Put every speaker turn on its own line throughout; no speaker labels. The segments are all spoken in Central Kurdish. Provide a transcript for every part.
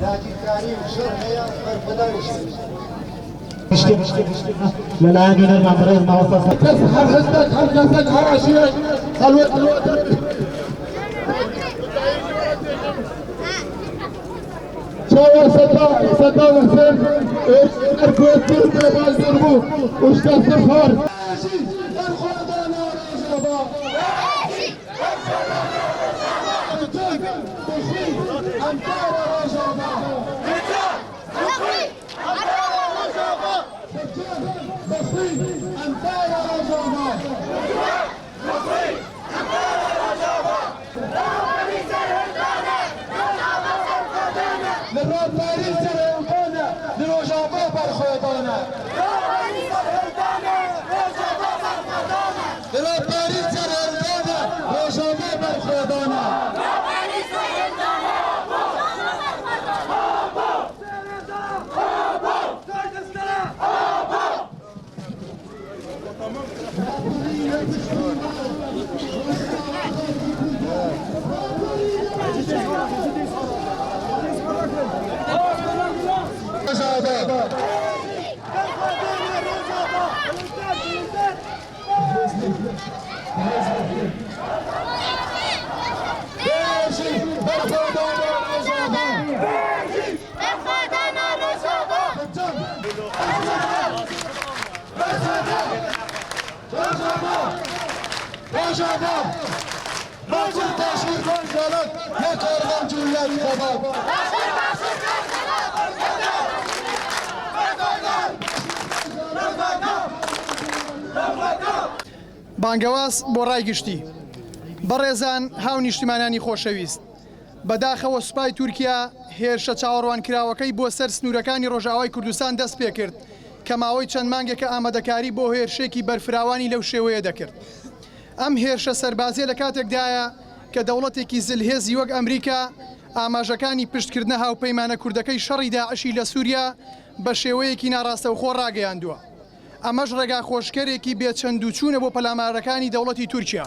داگیرکاری و شەڕ هەیە بەرپەدانیش
لەلایەن نوێنەرمان بەڕێز ماوەستا
کەس هەر هەستێک هەر کەسێک هەر عەشیرێک خەلوەت چاوە سەدا وەسێن ئەرکوێتتر بێباز دەربوو وشتە سەفار
بانگەواز بۆ ڕایگشتی بەڕێزان هاو نیشتیمانانی خۆشەویست بەداخەوە سوپای تورکیا هێرشە چاوەڕوانکراوەکەی بۆ سەر سنوورەکانی ڕۆژاوای کوردستان دەست پێ کرد کە ماوەی چەند مانگێکە ئامادەکاری بۆ هێرشێکی بەرفراوانی لەو شێوەیە دەکرد. ئەم هێرشە سەربازیە لە کاتێکدایە کە دەوڵەتێکی زلهێزی وەک ئەمریکا ئاماژەکانی پشتکردنە هاوپەیمانە کوردەکەی شەڕی داعشی لە سووریا بە شێوەیەکی ناڕاستەوخۆ ڕاگەیاندووە. ئەمەش ڕێگا خۆشکەرێکی بێچەند و چوونە بۆ پەلامارەکانی دەوڵەتی تورکیا.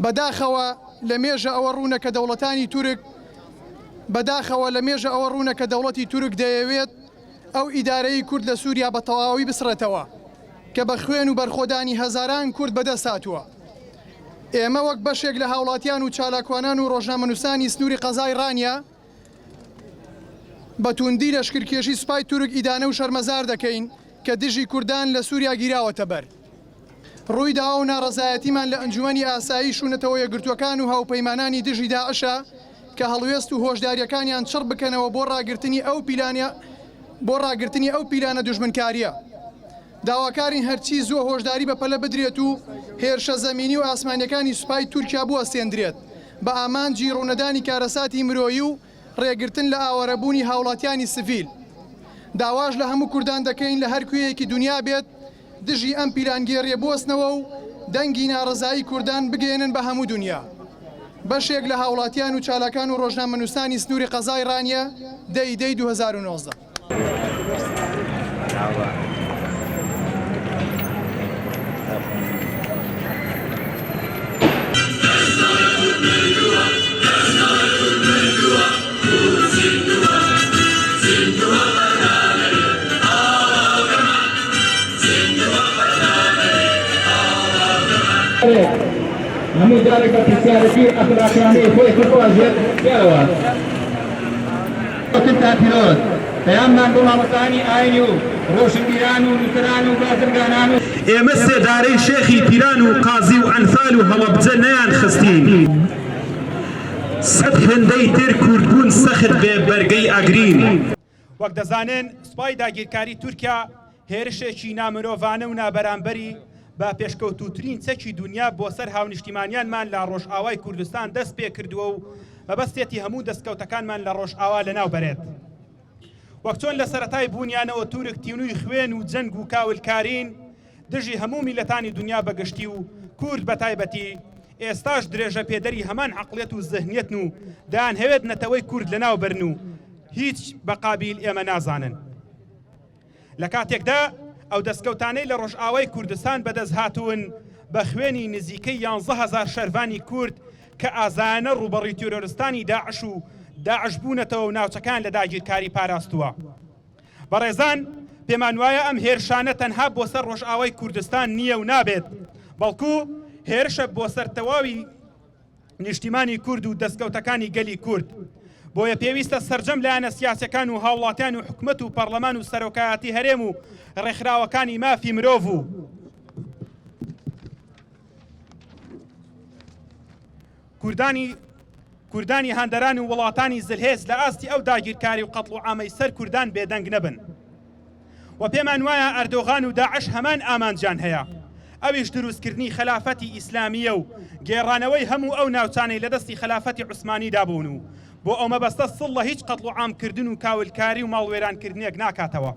بەداخەوە لە مێژە ئەوە ڕوونە کە دەوڵەتی تورک دەیەوێت ئەو ئیدارەی کورد لە سووریا بە تەواوی بسرێتەوە کە بە خوێن و بەرخۆدانی هەزاران کورد بەدەست هاتووە. ئێمە وەک بەشێک لە هاوڵاتیان و چالاکوانان و ڕۆژنامەنووسانی سنووری قەزای ڕانیا بە توندی لەشکرکێشی سوپای تورک ئیدانە و شەرمەزار دەکەین کە دژی کوردان لە سووریا گیراوەتە بەر. ڕووی داوا و ناڕەزایەتیمان لە ئەنجومەنی ئاسایی شوونەتەوە یەکگرتوەکان و هاوپەیمانانی دژی داعشە کە هەڵوێست و هۆشداریەکانیان چڕ بکەنەوە بۆ ڕاگررتنی ئەو پیلانە دوژمنکاریە. داواکارین هەرچی زۆر هۆشداری بە پەلە بدرێت و هێرشە زەمینی و ئاسمانیەکانی سوپای تورکیا بووە سێندرێت بە ئامانجی ڕوونەدانی کارەساتی مرۆیی و ڕێگرتن لە ئاوەرەبوونی هاوڵاتیانی سڤیل. داواش لە هەموو کوردان دەکەین لە هەر کوێیەکی دنیا بێت دژی ئەم پیلانگێڕیە بوەستنەوە و دەنگی ناڕزایی کوردان بگەێنن بە هەموو دنیا. بەشێک لە هاوڵاتیان و چالاکان و ڕۆژنامەنووسانی سنووری قەزای ڕانیە دەی 2019.
هەموو جارێک بە پرسیارەتی ئەخلاقیانەی خۆی خۆزێت یاوە تا پیرۆز پەیاممان بۆ مامۆستانی ئاینی و ڕۆشنبیران و نووسەران و بازرگانان و
ئێمە سێدارەی شێخی پیران و قازی و ئەنفال و هەڵەبجە نەیان خستین سەد هێندەی تر کوردبوون سەخت بێ بەرگەی ئەگرین.
وەک دەزانن سوپای داگیرکاری تورکیا هێرشێکی نامرۆڤانە و نابەرامبەری بە پێشکەوتوترین چەکی دنیا بۆ سەر هاونیشتیمانیانمان لە ڕۆژئاوای کوردستان دەست پێ کردووە و مەبەستێتی هەموو دەستکەوتەکانمان لە ڕۆژئاوا لەناو بەرێت. وەک چۆن لە سەرەتای بوونیانەوە تورک تینووی خوێن و جەنگ و کاولکارین دژی هەموو میلەتانی دنیا بەگشتی و کورد بە تایبەتی ئێستاش درێژە پێدەری هەمان عەقڵیەت و زەهنیەتن و دایان هەوێت نەتەوەی کورد لەناو بەرن و هیچ بە قابیل ئێمە نازانن. لە کاتێکدا ئەو دەستکەوتانەی لە ڕۆژئاوای کوردستان بەدەست هاتوون بە خوێنی نزیکەی 11,000 شەروانی کورد کە ئازانە ڕوبەڕی تیرۆریستانی داعش و داعش بوونەتەوە و ناوچەکان لە داگیرکاری پاراستووە. بەڕێزان پێمان وایە ئەم هێرشانە تەنها بۆ سەر ڕۆژئاوای کوردستان نییە و نابێت، بەڵکو هێرشە بۆ سەر تەواوی نیشتیمانی کورد و دەستکەوتەکانی گەلی کورد. بۆیە پێویستە سەرجەم لایەنە سیاسەکان و هاوڵاتیان و حکومەت و پەرلەمان و سەرۆکایەتی هەرێم و ڕێکخراوەکانی مافی مرۆڤ و کوردانی هەندەران و وڵاتانی زلهێز لە ئاستی ئەو داگیرکاری و قەتڵ و عامەی سەر کوردان بێدەنگ نەبن. و پێمان وایە ئەردۆغان و داعش هەمان ئامانجان هەیە، ئەویش دروستکردنی خلافەتی ئیسلامیە و گێڕانەوەی هەموو ئەو ناوچانەی لە دەستی خلافەتی عوسمانیدا بوون و بۆ ئەو مەبەستە سڵ لە هیچ قەتڵ و عامکردن و کاولکاری و ماڵوێرانکردنێک ناکاتەوە.